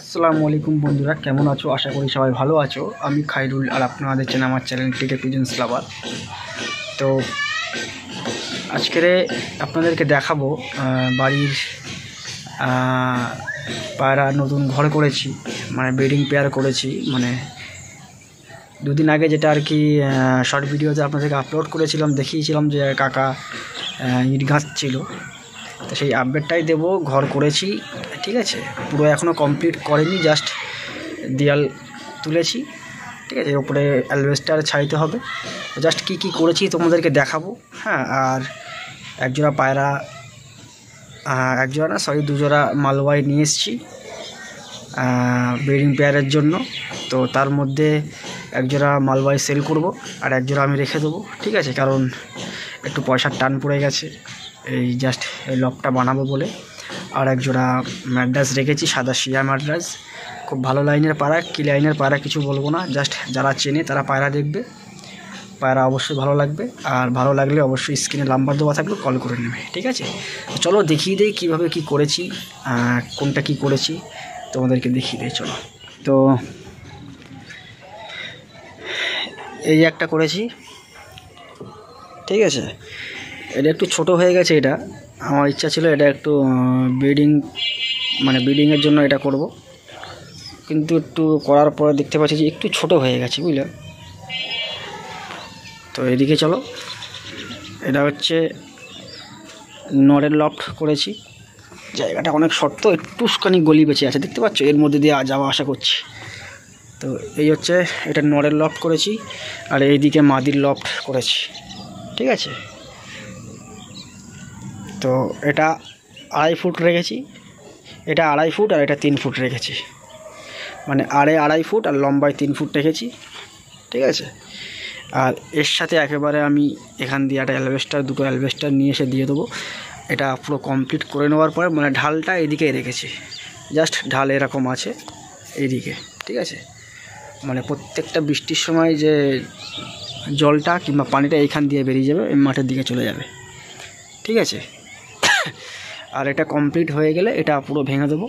আসসালামু আলাইকুম বন্ধুরা, কেমন আছো? আশা করি সবাই ভালো আছো। আমি খাইরুল আর আপনারা দেখছেন আমার চ্যানেল টিকে পিজন্স লাভার। তো আজকে আপনাদেরকে দেখাবো বাড়ির পায়রা নতুন ঘর করেছি, মানে ব্রিডিং পেয়ার করেছি। মানে দুদিন আগে যেটা আর কি শর্ট ভিডিওতে আপনাদেরকে আপলোড করেছিলাম, দেখিয়েছিলাম যে কাকা ইট ঘাঁচছিল। তো সেই আপডেটটাই দেবো। ঘর করেছি, ঠিক আছে, পুরো এখনও কমপ্লিট করেনি, জাস্ট দেয়াল তুলেছি, ঠিক আছে। এর উপরে অ্যালবেস্টার ছাইতে হবে। জাস্ট কি করেছি তোমাদেরকে দেখাবো। হ্যাঁ, আর একজোড়া পায়রা, দুজোড়া মালওয়াই নিয়ে এসেছি ব্রিডিং পেয়ারের জন্য। তো তার মধ্যে একজোড়া মালওয়াই সেল করব আর একজোড়া আমি রেখে দেবো, ঠিক আছে। কারণ একটু পয়সার টান পড়ে গেছে এই জাস্ট এই লকটা বানাবো বলে। আর একজোড়া ম্যাড্রাস রেখেছি, সাদা শিয়া ম্যাড্রাস, খুব ভালো লাইনের পায়রা। কি লাইনের পায়রা কিছু বলবো না, জাস্ট যারা চেনে তারা পায়রা দেখবে, পায়রা অবশ্যই ভালো লাগবে। আর ভালো লাগলে অবশ্যই স্ক্রিনে নাম্বার দেওয়া থাকলে কল করে নেবে, ঠিক আছে। তো চলো দেখিয়ে দিই কীভাবে কি করেছি, কোনটা কি করেছি তোমাদেরকে দেখিয়ে দিই, চলো। তো এই একটা করেছি, ঠিক আছে। এটা একটু ছোট হয়ে গেছে, এটা আমার ইচ্ছা ছিল এটা একটু ব্রিডিংয়ের জন্য এটা করব, কিন্তু একটু করার পরে দেখতে পাচ্ছি যে একটু ছোট হয়ে গেছে, বুঝলে। তো এদিকে চলো, এটা হচ্ছে নরের লফট করেছি। জায়গাটা অনেক শক্ত, একটুখানি গলি বেঁচে আছে, দেখতে পাচ্ছ, এর মধ্যে দিয়ে যাওয়া আসা করছি। তো এই হচ্ছে এটা নরের লফট করেছি, আর এইদিকে মাদির লফট করেছি, ঠিক আছে। তো এটা 2.5 ফুট রেখেছি, এটা 2.5 ফুট আর এটা 3 ফুট রেখেছি, মানে 2.5 ফুট আর লম্বায় 3 ফুট রেখেছি, ঠিক আছে। আর এর সাথে একেবারে আমি এখান দিয়ে একটা দুটো অ্যালবেস্টার নিয়ে এসে দিয়ে দেবো। এটা পুরো কমপ্লিট করে নেওয়ার পরে, মানে ঢালটা এদিকেই রেখেছি, জাস্ট ঢাল এরকম আছে এইদিকে, ঠিক আছে। মানে প্রত্যেকটা বৃষ্টির সময় যে জলটা কিংবা পানিটা এইখান দিয়ে বেরিয়ে যাবে, এই মাঠের দিকে চলে যাবে, ঠিক আছে। আর এটা কমপ্লিট হয়ে গেলে এটা পুরো ভেঙে দেবো।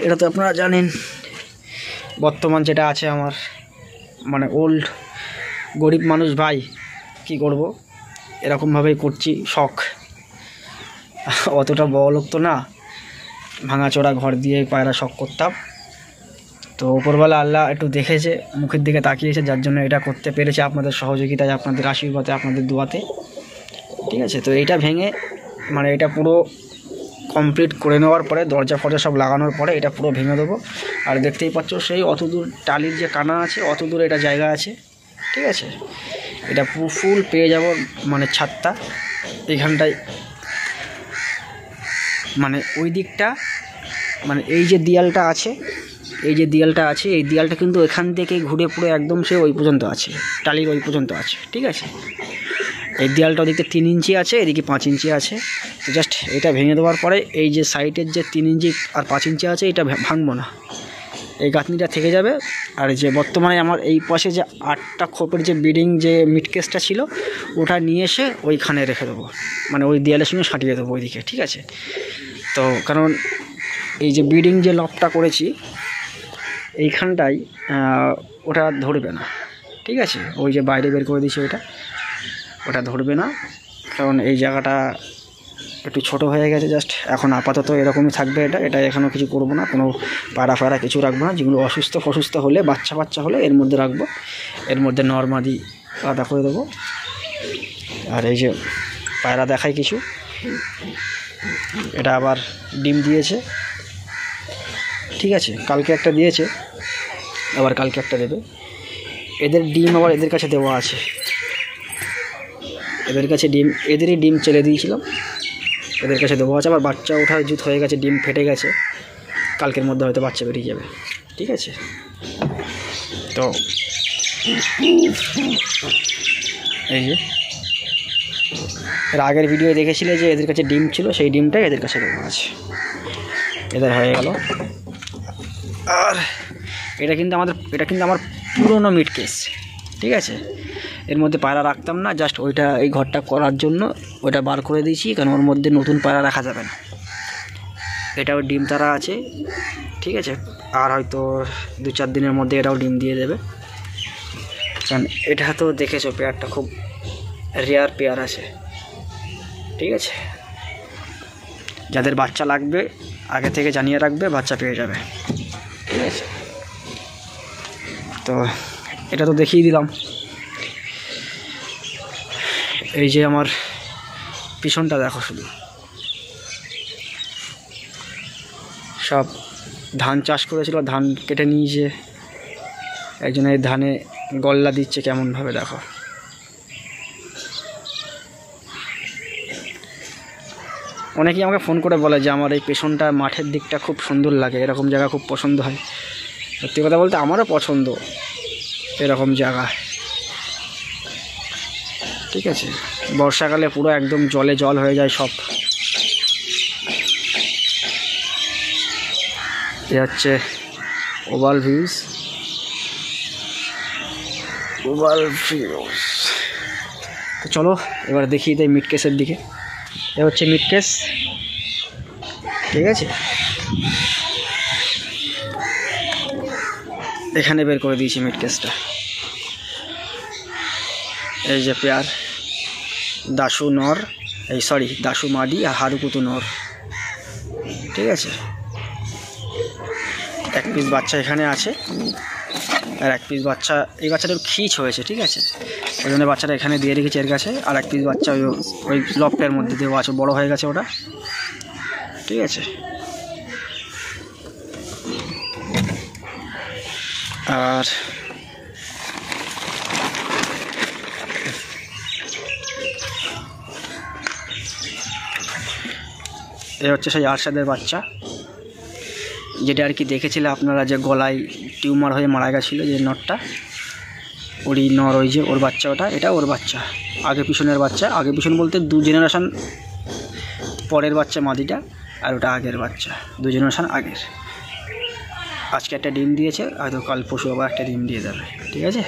এটা তো আপনারা জানেন, বর্তমান যেটা আছে আমার, মানে ওল্ড গরিব মানুষ ভাই, কি করব, এরকমভাবেই করছি, শখ। অতটা বড়লোক তো না, ভাঙাচোরা ঘর দিয়ে পায়রা শখ করতাম। তো ওপরবেলা আল্লাহ একটু দেখেছে, মুখের দিকে তাকিয়েছে, যার জন্য এটা করতে পেরেছে, আপনাদের সহযোগিতায়, আপনাদের আশীর্বাদে, আপনাদের দোয়াতে, ঠিক আছে। তো এইটা ভেঙে, মানে এটা পুরো কমপ্লিট করে নেওয়ার পরে, দরজা ফরজা সব লাগানোর পরে এটা পুরো ভেঙে দেবো। আর দেখতেই পাচ্ছ সেই অত দূর টালির যে কানা আছে, অত দূর এটা জায়গা আছে, ঠিক আছে। এটা পুরো ফুল পেয়ে যাব, মানে ছাদটা এইখানটায়, মানে ওই দিকটা, মানে এই যে দেয়ালটা আছে, এই দেয়ালটা কিন্তু এখান থেকে ঘুরে পুরো একদম সে ওই পর্যন্ত আছে, টালির ওই পর্যন্ত আছে, ঠিক আছে। এই দেয়ালটা ওদিকে 3 ইঞ্চি আছে, এদিকে 5 ইঞ্চি আছে। তো জাস্ট এটা ভেঙে দেওয়ার পরে এই যে সাইডের যে 3 ইঞ্চি আর 5 ইঞ্চি আছে, এটা ভাঙবো না, এই গাঁথনিটা থেকে যাবে। আর যে বর্তমানে আমার এই পাশে যে 8টা খোপের যে ব্রিডিং যে মিটকেসটা ছিল, ওটা নিয়ে এসে ওইখানে রেখে দেবো, মানে ওই দেয়ালের সঙ্গে সাঁটিয়ে দেবো ওইদিকে, ঠিক আছে। তো কারণ এই যে ব্রিডিং যে লকটা করেছি এইখানটায় ওটা ধরবে না, ঠিক আছে। ওই যে বাইরে বের করে দিয়েছি ওটা ধরবে না, কারণ এই জায়গাটা একটু ছোট হয়ে গেছে। জাস্ট এখন আপাতত এরকমই থাকবে, এটা এখনও কিছু করব না, কোনো পায়রা কিছু রাখবো না। যেগুলো অসুস্থ হলে, বাচ্চা হলে এর মধ্যে রাখবো, এর মধ্যে নরমাদি আলাদা করে দেবো। আর এই যে পায়রা দেখায় কিছু, এটা আবার ডিম দিয়েছে, ঠিক আছে। কালকে একটা দিয়েছে, আবার কালকে একটা দেবে। এদের ডিম আবার এদের কাছে দেওয়া আছে, এদেরই ডিম চেলে দিয়েছিলাম, এদের কাছে দেওয়া আছে। আবার বাচ্চা ওঠার জুত হয়ে গেছে, ডিম ফেটে গেছে, কালকের মধ্যে হয়তো বাচ্চা বেরিয়ে যাবে, ঠিক আছে। তো এই যে এর আগের ভিডিও দেখেছিলে যে এদের কাছে ডিম ছিল, সেই ডিমটাই এদের কাছে দেওয়া আছে, এদের হয়ে গেল। আর এটা কিন্তু আমার পুরনো মিট কেস, ঠিক আছে। এর মধ্যে পায়রা রাখতাম না, জাস্ট এই ঘরটা করার জন্য ওইটা বার করে দিয়েছি, কারণ ওর মধ্যে নতুন পায়রা রাখা যাবে না, এটাও ডিম তারা আছে, ঠিক আছে। আর হয়তো 2-4 দিনের মধ্যে এটাও ডিম দিয়ে দেবে, কারণ এটা তো দেখেছো পেয়ারটা খুব রেয়ার পেয়ার আছে, ঠিক আছে। যাদের বাচ্চা লাগবে আগে থেকে জানিয়ে রাখবে, বাচ্চা পেয়ে যাবে, ঠিক আছে। তো এটা তো দেখিয়ে দিলাম। এই যে আমার পিছনটা দেখো, শুধু সব ধান চাষ করেছিল, ধান কেটে নিয়েছে, একজন এই ধানে গল্লা দিচ্ছে কেমনভাবে দেখো। অনেকেই আমাকে ফোন করে বলে যে আমার এই পেছনটা মাঠের দিকটা খুব সুন্দর লাগে, এরকম জায়গা খুব পছন্দ হয়। সত্যি কথা বলতে আমারও পছন্দ এরকম জায়গা, ঠিক আছে। বর্ষাকালে পুরো একদম জলে জল হয়ে যায় সব। এ হচ্ছে ওভাল ভিউজ, তো চলো এবার দেখিয়ে দেয় মিড কেসের দিকে। এ হচ্ছে মিড কেস, ঠিক আছে। এখানে বের করে দিয়েছি মিড কেসটা। এই যে পেয়ার, দাসু নর, এই সরি দাসু মাদি আর হারুকুতু নর, ঠিক আছে। এক পিস বাচ্চা এখানে আছে, আর এক পিস বাচ্চা, এই বাচ্চাটার খিচ হয়েছে, ঠিক আছে, ওই জন্য বাচ্চাটা এখানে দিয়ে রেখেছি এর কাছে। আর এক পিস বাচ্চা ওই লকটার মধ্যে দেওয়া আছে, বড় হয়ে গেছে ওটা, ঠিক আছে। আর এ হচ্ছে সেই আরশাদের বাচ্চা, যেটা আর কি দেখেছিলে আপনারা, যে গলায় টিউমার হয়ে মারা গেছিলো যে নরটা, ওরই নর, ওই যে ওর বাচ্চা ওটা, এটা ওর বাচ্চা, আগে পিছনের বাচ্চা। আগে পিছন বলতে 2 জেনারেশান পরের বাচ্চা মাদিটা, আর ওটা আগের বাচ্চা, 2 জেনারেশান আগের। আজকে একটা ডিম দিয়েছে, হয়তো কাল পরশু আবার একটা ডিম দিয়ে দেবে, ঠিক আছে।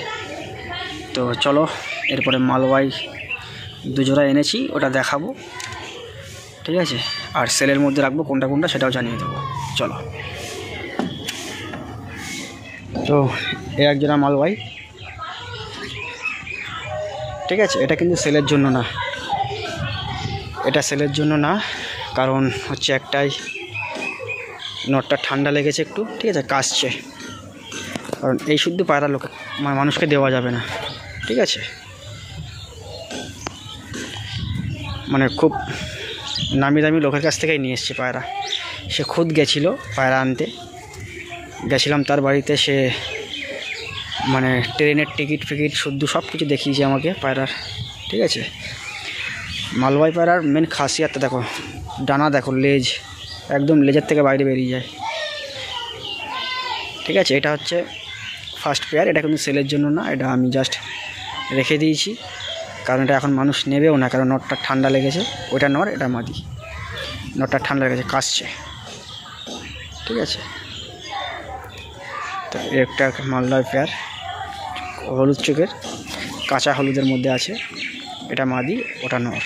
তো চলো এরপরে মালওয়াই 2 জোড়া এনেছি, ওটা দেখাবো, ঠিক আছে। আর সেলের মধ্যে রাখবো কোনটা কোনটা সেটাও জানিয়ে দেবো, চলো। তো এ এক জোড়া মালওয়াই, ঠিক আছে। এটা কিন্তু সেলের জন্য না, এটা সেলের জন্য না, কারণ হচ্ছে একটাই নটটা ঠান্ডা লেগেছে একটু, ঠিক আছে, কাশছে। কারণ এই শুদ্ধ পায়রা লোকে মানুষকে দেওয়া যাবে না, ঠিক আছে। মানে খুব নামি দামি লোকের কাছ থেকেই নিয়ে এসছে পায়রা। সে খুদ গেছিলো পায়রা আনতে, গেছিলাম তার বাড়িতে, সে মানে ট্রেনের টিকিট ফিকিট শুদ্ধ সব কিছু দেখিয়েছে আমাকে পায়রার, ঠিক আছে। মালওয়াই পায়রার মেন খাসিয়াতটা দেখো, ডানা দেখো, লেজ একদম লেজের থেকে বাইরে বেরিয়ে যায়, ঠিক আছে। এটা হচ্ছে ফার্স্ট পেয়ার, এটা কিন্তু সেলের জন্য না, এটা আমি জাস্ট রেখে দিয়েছি, কারণ এটা এখন মানুষ নেবেও না, কারণ নটটা ঠান্ডা লেগেছে। ওইটা নর, এটা মাদি, নটটা ঠান্ডা লেগেছে, কাশছে, ঠিক আছে। তো একটা মালওয়াই পেয়ার, হলুদ চোখের, কাঁচা হলুদের মধ্যে আছে, এটা মাদি, ওটা নর,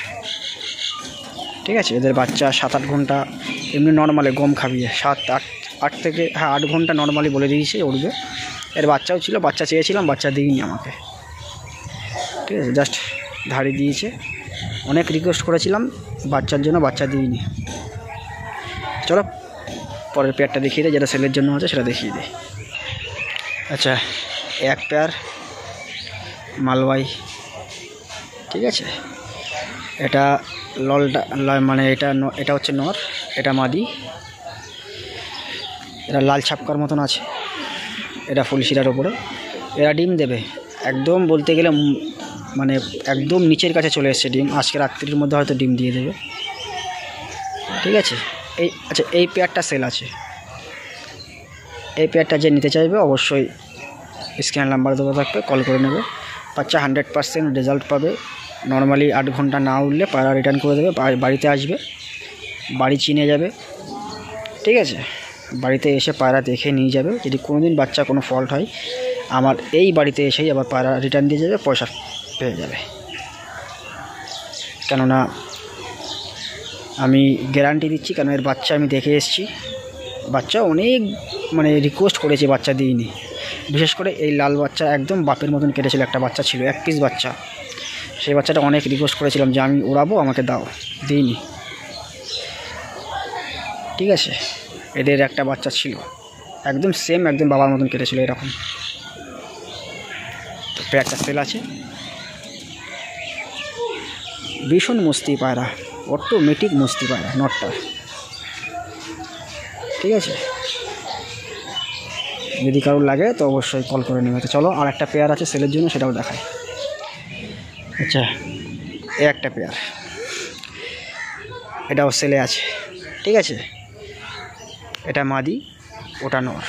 ঠিক আছে। এদের বাচ্চা 7-8 ঘন্টা এমনি নর্মালে গম খাবিয়ে, 7-8 থেকে 8 ঘন্টা নর্মালি বলে দিয়েছে উঠবে। এর বাচ্চাও ছিল, বাচ্চা চেয়েছিলাম, বাচ্চা দিইনি আমাকে, ঠিক আছে, জাস্ট ধাড়ি দিয়েছে। অনেক রিকোয়েস্ট করেছিলাম বাচ্চার জন্য, বাচ্চা দিইনি। চলো পরের পেয়ারটা দেখিয়ে দেয়, যেটা সেলের জন্য আছে সেটা দেখিয়ে দেয়। আচ্ছা, এক পেয়ার মালওয়াই, ঠিক আছে। এটা ললটা মানে এটা হচ্ছে নর, এটা মাদি, এটা লাল ছাপকার মতন আছে, এটা ফুলশিরার ওপরে। এরা ডিম দেবে একদম বলতে গেলে মানে একদম নিচের কাছে চলে এসছে ডিম, আজকে রাত্রির মধ্যে হয়তো ডিম দিয়ে দেবে, ঠিক আছে। এই আচ্ছা, এই পেয়ারটা সেল আছে, এই পেয়ারটা যে নিতে চাইবে অবশ্যই স্ক্যান নাম্বার দেওয়া থাকবে, কল করে নেবে। বাচ্চা 100% রেজাল্ট পাবে। নর্মালি 8 ঘন্টা না উঠলে পায়রা রিটার্ন করে দেবে, বাড়িতে আসবে, বাড়ি চিনে যাবে, ঠিক আছে। বাড়িতে এসে পায়রা দেখে নিয়ে যাবে। যদি কোনো দিন বাচ্চা কোনো ফল্ট হয়, আমার এই বাড়িতে এসেই আবার পায়রা রিটার্ন দিয়ে যাবে, পয়সা পেয়ে যাবে। কেননা আমি গ্যারান্টি দিচ্ছি, কারণ এর বাচ্চা আমি দেখে এসেছি। বাচ্চা অনেক মানে রিকোয়েস্ট করেছে, বাচ্চা দিইনি। বিশেষ করে এই লাল বাচ্চা একদম বাপের মতন কেটেছিল, একটা বাচ্চা ছিল 1 পিস বাচ্চা, সেই বাচ্চাটা অনেক রিকোয়েস্ট করেছিলাম যে আমি ওড়াবো, আমাকে দাও, দিইনি। ঠিক আছে, এদের একটা বাচ্চা ছিল একদম সেম, একদম বাবার মতন কেটেছিল এরকম। তো পেয়ারটা সেল আছে। ভীষণ মস্তি পায়রা, অটোমেটিক মস্তি পায়রা নটটা। ঠিক আছে, যদি কারোর লাগে তো অবশ্যই কল করে নেবে। তো চলো, আর একটা পেয়ার আছে সেলের জন্য, সেটাও দেখায়। আচ্ছা, এই একটা পেয়ার, এটাও সেলে আছে। ঠিক আছে, এটা মাদি, ওটা নর।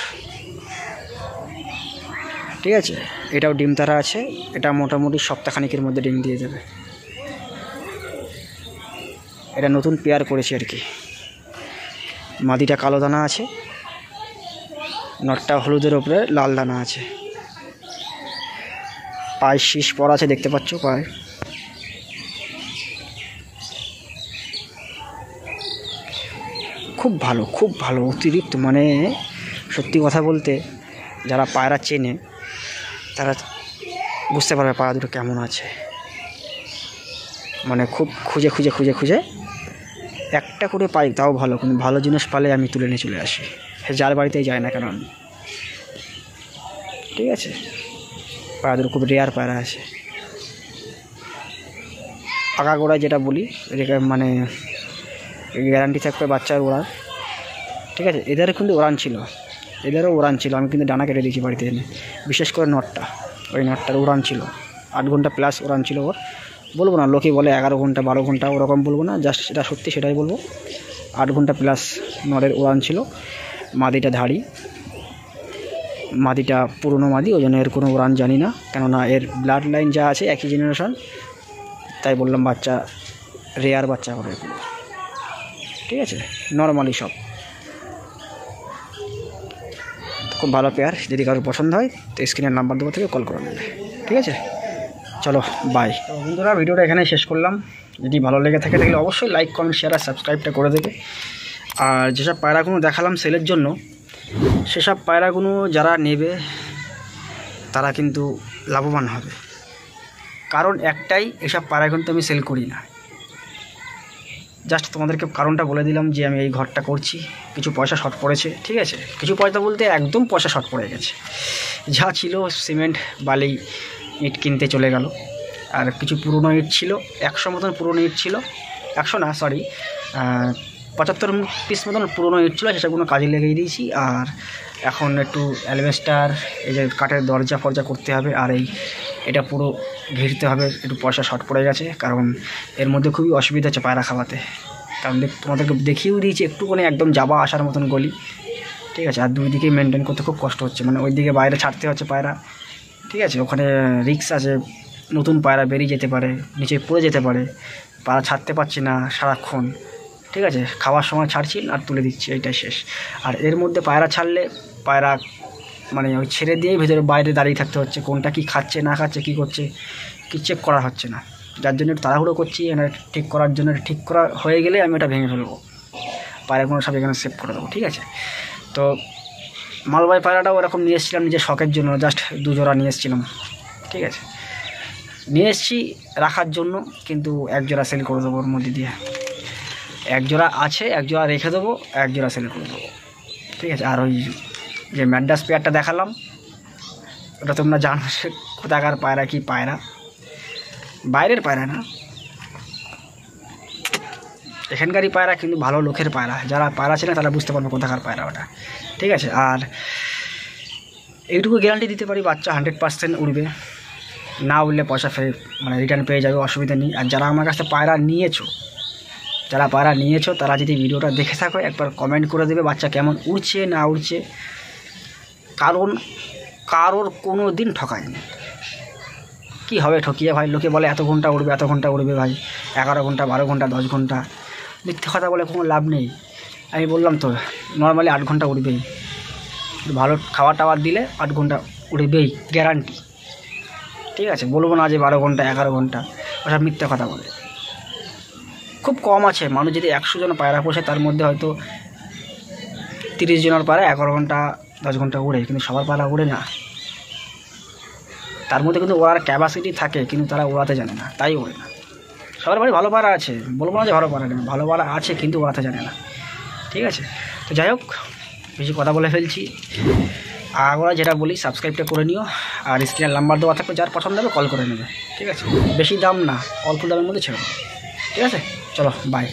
ঠিক আছে, এটাও ডিম তারা আছে। এটা মোটামুটি সপ্তাহখানিকের মধ্যে ডিম দিয়ে দেবে। এটা নতুন পেয়ার করেছি আর কি। মাদিটা কালো দানা আছে, নটটা হলুদের ওপরে লাল দানা আছে। পায়ে শীষ পরা আছে, দেখতে পাচ্ছ পায়ে। খুব ভালো, খুব ভালো, অতিরিক্ত। মানে সত্যি কথা বলতে, যারা পায়রা চেনে তারা বুঝতে পারবে পায়রা দুটো কেমন আছে। মানে খুব খুঁজে খুঁজে খুঁজে খুঁজে একটা করে পাই, তাও ভালো। কিন্তু ভালো জিনিস পালে আমি তুলে নিয়ে চলে আসি, যার বাড়িতেই যায় না কেন আমি। ঠিক আছে, পায়রা দুটো খুব রেয়ার পায়রা আছে। আগাগোড়ায় যেটা বলি, মানে গ্যারান্টি থাকবে বাচ্চার ওড়ার। ঠিক আছে, এদেরও কিন্তু ওড়ান ছিল, এদেরও ওড়ান ছিল। আমি কিন্তু ডানা কেটে দিয়েছি বাড়িতে এনে। বিশেষ করে নটটা, ওই নটটার উড়ান ছিল 8 ঘন্টা প্লাস উড়ান ছিল ওর। বলবো না, লোকে বলে 11 ঘন্টা 12 ঘন্টা, ওরকম বলবো না, জাস্ট সেটা সত্যি সেটাই বলবো। 8 ঘন্টা প্লাস নরের উড়ান ছিল। মাদিটা ধাড়ি, মাদিটা পুরনো মাদি, ওই জন্য এর কোনো উড়ান জানি না, কেননা এর ব্লাড লাইন যা আছে একই জেনারেশন, তাই বললাম বাচ্চা রেয়ার বাচ্চা হবে। ঠিক আছে, নর্মালি সব। খুব ভালো পেয়ার, যদি কারোর পছন্দ হয় তো স্ক্রিনের নাম্বার দেবো, থেকে কল করে নেবে। ঠিক আছে, চলো বাই। তো বন্ধুরা, ভিডিওটা এখানে শেষ করলাম। যদি ভালো লেগে থাকে তাহলে অবশ্যই লাইক, কমেন্ট, শেয়ার আর সাবস্ক্রাইবটা করে দেবে। আর যেসব পায়রাগুলো দেখালাম সেলের জন্য, সেসব পায়রাগুলো যারা নেবে তারা কিন্তু লাভবান হবে। কারণ একটাই, এসব পায়রা কিন্তু আমি সেল করি না। জাস্ট তোমাদেরকে কারণটা বলে দিলাম যে আমি এই ঘরটা করছি, কিছু পয়সা শর্ট পড়েছে। ঠিক আছে, কিছু পয়সা বলতে একদম পয়সা শর্ট পড়ে গেছে। যা ছিল সিমেন্ট, বালি, ইট কিনতে চলে গেল। আর কিছু পুরনো ইট ছিল, 100 মতন পুরনো ইট ছিল, 100 না সরি 75 পিস মতন পুরনো ইট ছিল, সেসবগুলো কাজে লেগেই দিয়েছি। আর এখন একটু অ্যালবেস্টার, এই যে কাঠের দরজা ফরজা করতে হবে, আর এটা পুরো ঘিরতে হবে। একটু পয়সা শর্ট পড়ে গেছে, কারণ এর মধ্যে খুবই অসুবিধা হচ্ছে পায়রা খাওয়াতে। কারণ তোমাদেরকে দেখিয়েও দিয়েছি একটুখানি একদম যাওয়া আসার মতন গলি। ঠিক আছে, আর দুই দিকেই মেনটেন করতে খুব কষ্ট হচ্ছে। মানে ওই দিকে বাইরে ছাড়তে হচ্ছে পায়রা। ঠিক আছে, ওখানে রিস্ক আছে, নতুন পায়রা বেরিয়ে যেতে পারে, নিচে পড়ে যেতে পারে। পায়রা ছাড়তে পারছি না সারাক্ষণ। ঠিক আছে, খাওয়ার সময় ছাড়ছি আর তুলে দিচ্ছি, এইটাই শেষ। আর এর মধ্যে পায়রা ছাড়লে পায়রা মানে ওই ছেড়ে দিয়েই ভেতরে বাইরে দাঁড়িয়ে থাকতে হচ্ছে, কোনটা কি খাচ্ছে না খাচ্ছে, কী করছে কি চেক করা হচ্ছে না। যার জন্য একটু তাড়াহুড়ো করছি, এখানে ঠিক করার জন্য। ঠিক করা হয়ে গেলে আমি ওটা ভেঙে ফেলবো, পায়রাগুলো সব এখানে সেভ করে দেবো। ঠিক আছে, তো মালবাই পায়রাটাও এরকম নিয়ে এসেছিলাম নিজের শখের জন্য, জাস্ট 2 জোড়া নিয়ে এসেছিলাম। ঠিক আছে, নিয়ে এসেছি রাখার জন্য, কিন্তু 1 জোড়া সেল করে দেবো ওর মধ্যে দিয়ে। 1 জোড়া আছে, 1 জোড়া রেখে দেবো, 1 জোড়া সেল করে দেবো। ঠিক আছে, আর ওই যে ম্যাডাস পেয়ারটা দেখালাম, ওটা তোমরা জানো কোথাকার পায়রা, কি পায়রা, বাইরের পায়রা না, এখানকারই পায়রা, কিন্তু ভালো লোকের পায়রা। যারা পায়রা ছিল তারা বুঝতে পারবে কোথাকার পায়রা ওটা। ঠিক আছে, আর এইটুকু গ্যারান্টি দিতে পারি, বাচ্চা 100% উড়বে। না উঠলে পয়সা মানে রিটার্ন পেয়ে যাবে, অসুবিধা নেই। আর যারা আমার কাছে পায়রা নিয়েছো, তারা যদি ভিডিওটা দেখে থাকো, একবার কমেন্ট করে দেবে বাচ্চা কেমন উড়ছে না উড়ছে। কারণ কারোর কোনো দিন ঠকায়নি। কী হবে ঠকিয়ে ভাই? লোকে বলে এত ঘন্টা উড়বে, এত ঘন্টা উড়বে ভাই, 11 ঘন্টা 12 ঘন্টা 10 ঘন্টা। মিথ্যে কথা বলে কোনো লাভ নেই। আমি বললাম তো, নর্মালি 8 ঘন্টা উড়বেই। ভালো খাবার টাবার দিলে 8 ঘন্টা উড়বেই, গ্যারান্টি। ঠিক আছে, বলবো না যে 12 ঘন্টা 11 ঘন্টা, ওসব মিথ্যে কথা বলে। খুব কম আছে। মানুষ যদি 100 জন পায়রা পোষে তার মধ্যে হয়তো 30 জনের পায়রা 11 ঘন্টা 10 ঘন্টা উড়ে, কিন্তু সবার পায়রা উড়ে না। তার মধ্যে কিন্তু ওড়ার ক্যাপাসিটি থাকে, কিন্তু তারা ওড়াতে জানে না, তাই ওড়ে না। সবার বাড়ি ভালো পায়রা আছে, বলবো না যে ভালো পায়রা নেই, ভালো পায়রা আছে কিন্তু ওড়াতে জানে না। ঠিক আছে, তো যাই হোক, বেশি কথা বলে ফেলছি। আর যেটা বলি, সাবস্ক্রাইবটা করে নিও, আর স্ক্রিনের নাম্বার দেওয়া থাকবে, যার পছন্দ হবে কল করে নেবে। ঠিক আছে, বেশি দাম না, অল্প দামের মধ্যে ছেড়ে দেবো। ঠিক আছে, চলো বাই।